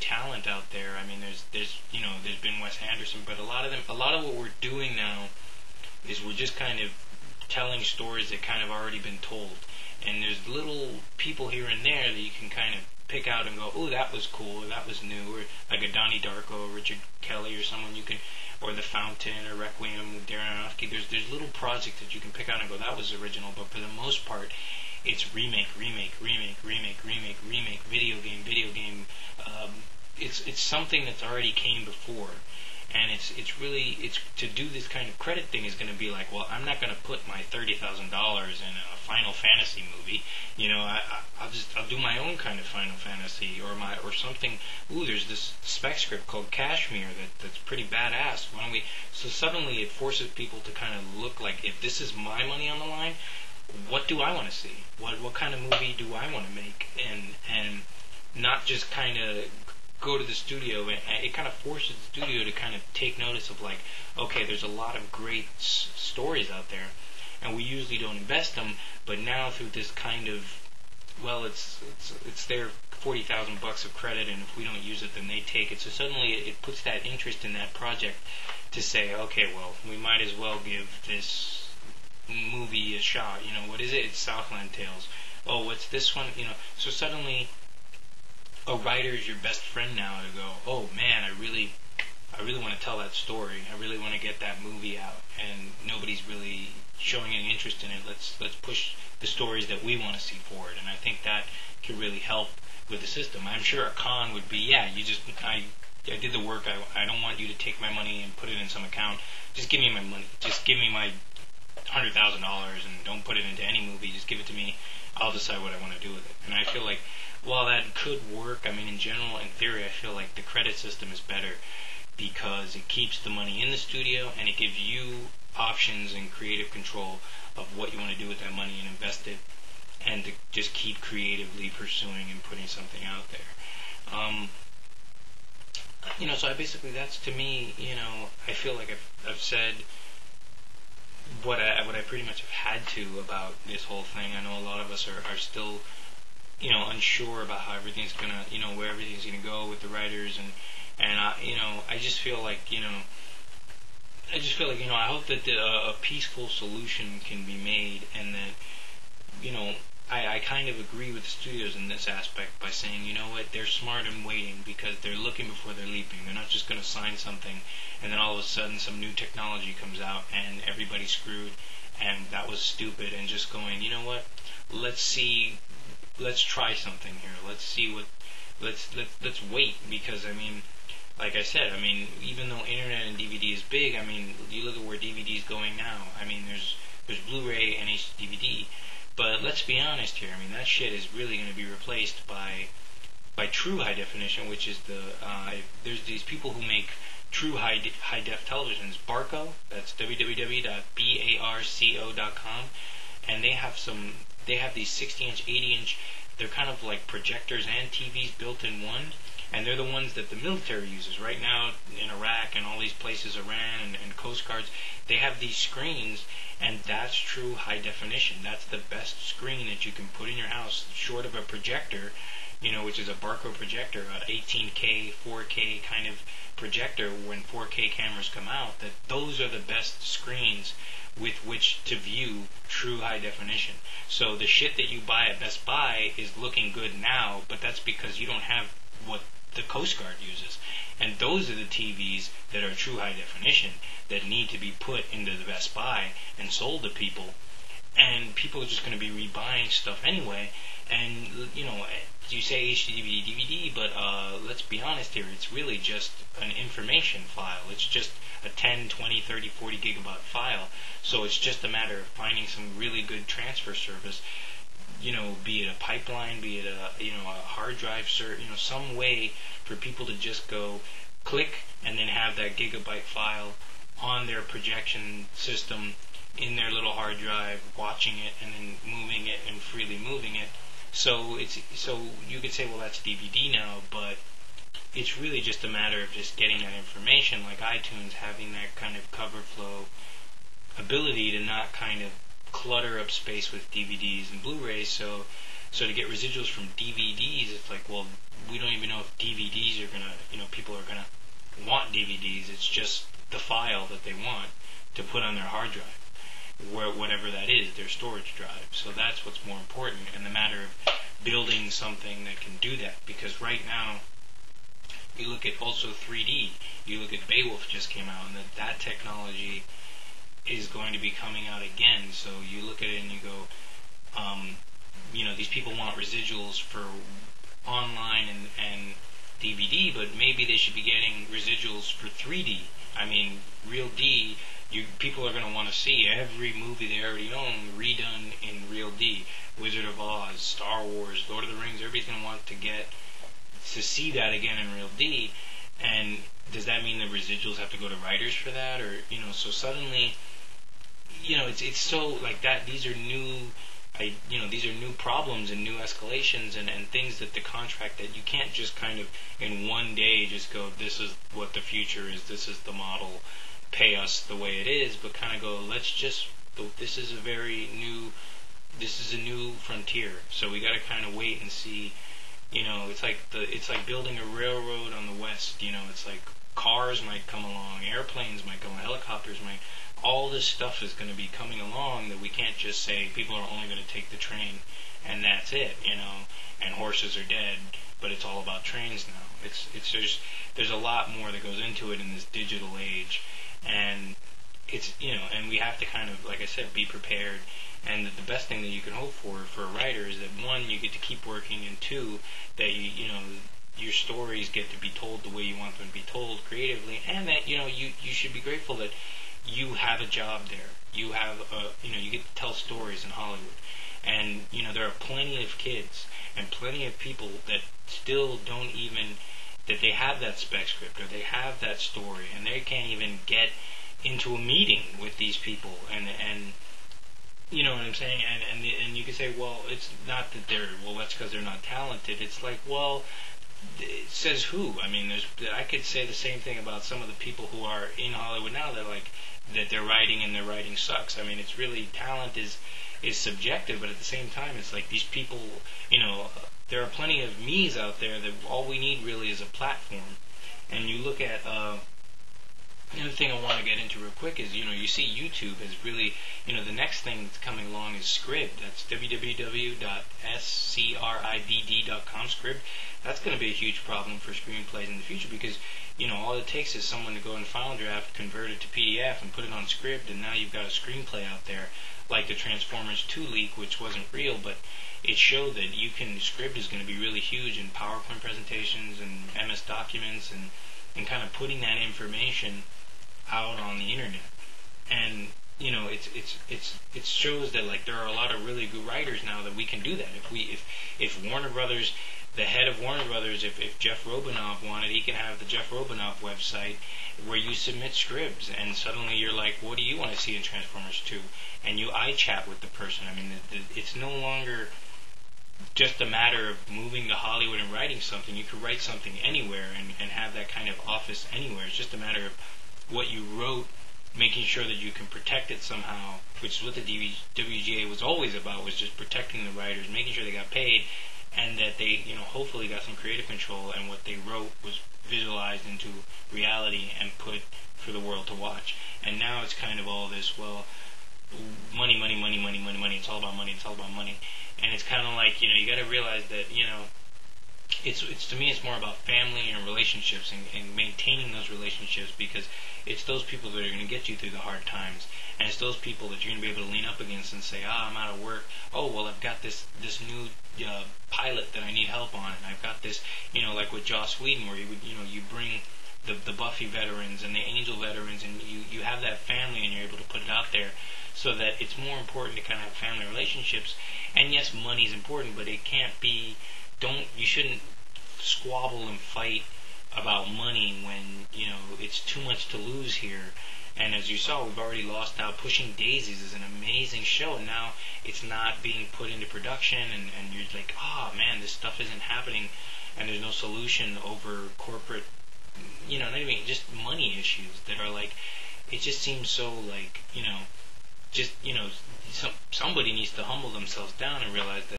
talent out there. I mean, there's been Wes Anderson, but a lot of what we're doing now is we're just kind of telling stories that kind of already been told. And there's little people here and there that you can kind of pick out and go, oh, that was cool, or that was new, or like a Donnie Darko, or Richard Kelly, or someone you can, or The Fountain, or Requiem with Darren Aronofsky. There's little projects that you can pick out and go, that was original, but for the most part, it's remake, video game. It's something that's already came before. And it's really to do this kind of credit thing is going to be like, well, I'm not going to put my $30,000 in a Final Fantasy movie. I'll do my own kind of Final Fantasy or something. Ooh, there's this spec script called Kashmir that's pretty badass. Why don't we? So suddenly it forces people to kind of look like, if this is my money on the line, what do I want to see? What kind of movie do I want to make? And not just kind of go to the studio, and it kind of forces the studio to kind of take notice of like, okay, there's a lot of great stories out there, and we usually don't invest them, but now through this kind of, well, it's their $40,000 of credit, and if we don't use it, then they take it. So suddenly it puts that interest in that project to say, okay, well, we might as well give this movie a shot. What is it? It's Southland Tales. Oh, what's this one? So suddenly a writer is your best friend now to go, oh man, I really want to tell that story. I really want to get that movie out, and nobody's really showing any interest in it. Let's push the stories that we want to see forward, and I think that could really help with the system. I'm sure a con would be, yeah, I did the work. I don't want you to take my money and put it in some account. Just give me my money. Just give me my $100,000 and don't put it into any movie. Just give it to me. I'll decide what I want to do with it. And I feel like, while that could work, I mean, in general, in theory, I feel like the credit system is better because it keeps the money in the studio and it gives you options and creative control of what you want to do with that money and invest it, and to just keep creatively pursuing and putting something out there. So that's to me, I feel like I've said what I pretty much have had to about this whole thing. I know a lot of us are still unsure about how everything's gonna, where everything's gonna go with the writers, and I just feel like, I hope that a peaceful solution can be made, and that, I kind of agree with the studios in this aspect by saying, you know what, they're smart and waiting because they're looking before they're leaping. They're not just gonna sign something and then all of a sudden some new technology comes out and everybody's screwed, and that was stupid, and just going, you know what, let's try something here. Let's wait, because like I said, even though internet and DVD is big, you look at where DVD is going now. There's Blu-ray and HD, but let's be honest here. That shit is really going to be replaced by true high definition, which is there's these people who make true high def televisions. Barco, that's www.barco.com, and they have these 60-inch, 80-inch, they're kind of like projectors and TVs built in one, and they're the ones that the military uses right now in Iraq and all these places, Iran and Coast Guards. They have these screens, and that's true high definition. That's the best screen that you can put in your house, short of a projector, which is a Barco projector, an 18K, 4K kind of projector. When 4K cameras come out, that those are the best screens with which to view true high definition. So the shit that you buy at Best Buy is looking good now, but that's because you don't have what the Coast Guard uses. And those are the TVs that are true high definition that need to be put into the Best Buy and sold to people. And people are just going to be rebuying stuff anyway. And, you say HD, DVD, but let's be honest here, it's really just an information file. It's just a 10, 20, 30, 40 gigabyte file. So it's just a matter of finding some really good transfer service, be it a pipeline, be it a hard drive, some way for people to just go click and then have that gigabyte file on their projection system in their little hard drive, watching it and then moving it and freely moving it. So you could say, well, that's DVD now, but it's really just a matter of just getting that information, like iTunes having that kind of cover flow ability to not kind of clutter up space with DVDs and Blu-rays. So to get residuals from DVDs, it's like, well, we don't even know if DVDs are going people are gonna want DVDs. It's just the file that they want to put on their hard drive, whatever that is, their storage drive. So that's what's more important, and the matter of building something that can do that. Because right now, you look at also 3D. You look at Beowulf just came out, and that technology is going to be coming out again. So you look at it and you go, these people want residuals for online and DVD, but maybe they should be getting residuals for 3D. I mean, Real D, people are going to want to see every movie they already own redone in Real D. Wizard of Oz, Star Wars, Lord of the Rings, everybody's going to want to see that again in Real D. And does that mean the residuals have to go to writers for that? Or, so suddenly, it's so like that. These are new, these are new problems and new escalations and things that the contract, that you can't just kind of in one day just go, this is what the future is, this is the model, pay us the way it is, but kind of go, this is a new frontier. So we got to kind of wait and see. It's like building a railroad on the west. It's like cars might come along, airplanes might come along, helicopters might. All this stuff is going to be coming along that we can't just say people are only going to take the train and that's it, and horses are dead, but it's all about trains now. There's a lot more that goes into it in this digital age, and and we have to kind of, like I said, be prepared. And the best thing that you can hope for a writer is that, one, you get to keep working, and two, that your stories get to be told the way you want them to be told creatively, and that you should be grateful that you have a job there. You have you get to tell stories in Hollywood, and there are plenty of kids and plenty of people that still don't even, that they have that spec script or they have that story and they can't even get into a meeting with these people, and you know what I'm saying, and you can say, well, it's not that that's because they're not talented. It's like, well, it says who? I mean, I could say the same thing about some of the people who are in Hollywood now that they're writing and their writing sucks. I mean, it's really, talent is subjective, but at the same time, it's like these people, there are plenty of me's out there that all we need really is a platform. And you look at the other thing I want to get into real quick is, you see YouTube has really, the next thing that's coming along is Scribd. That's www.scribd.com, Scribd. That's going to be a huge problem for screenplays in the future because, all it takes is someone to go and file draft, convert it to PDF, and put it on Scribd, and now you've got a screenplay out there, like the Transformers 2 leak, which wasn't real, but it showed that Scribd is going to be really huge in PowerPoint presentations and MS documents and kind of putting that information out on the internet. And it shows that there are a lot of really good writers now that we can do that. If Warner Brothers, the head of Warner Brothers, if Jeff Robinov wanted, he can have the Jeff Robinov website where you submit scripts, and suddenly you're like, what do you want to see in Transformers 2? And you chat with the person. I mean, it's no longer just a matter of moving to Hollywood and writing something. You could write something anywhere and have that kind of office anywhere. It's just a matter of what you wrote, making sure that you can protect it somehow, which is what the WGA was always about, was just protecting the writers, making sure they got paid, and that they, hopefully got some creative control, and what they wrote was visualized into reality and put for the world to watch. And now it's kind of all this, well, money, money, money, money, money, money, it's all about money, it's all about money. And it's kind of like, you got to realize that, it's to me, it's more about family and relationships and maintaining those relationships, because it's those people that are going to get you through the hard times, and it's those people that you're going to be able to lean up against and say, I'm out of work. Oh, well, I've got this new pilot that I need help on, and I've got this, like with Joss Whedon, where you bring the Buffy veterans and the Angel veterans, and you have that family, and you're able to put it out there, so that it's more important to kind of have family relationships. And yes, money's important, but it can't be. You shouldn't squabble and fight about money when it's too much to lose here. And as you saw, we've already lost out. Pushing Daisies is an amazing show, and now it's not being put into production, and you're like, man, this stuff isn't happening, and there's no solution over corporate, not even just money issues that are like, it just seems so like, somebody needs to humble themselves down and realize that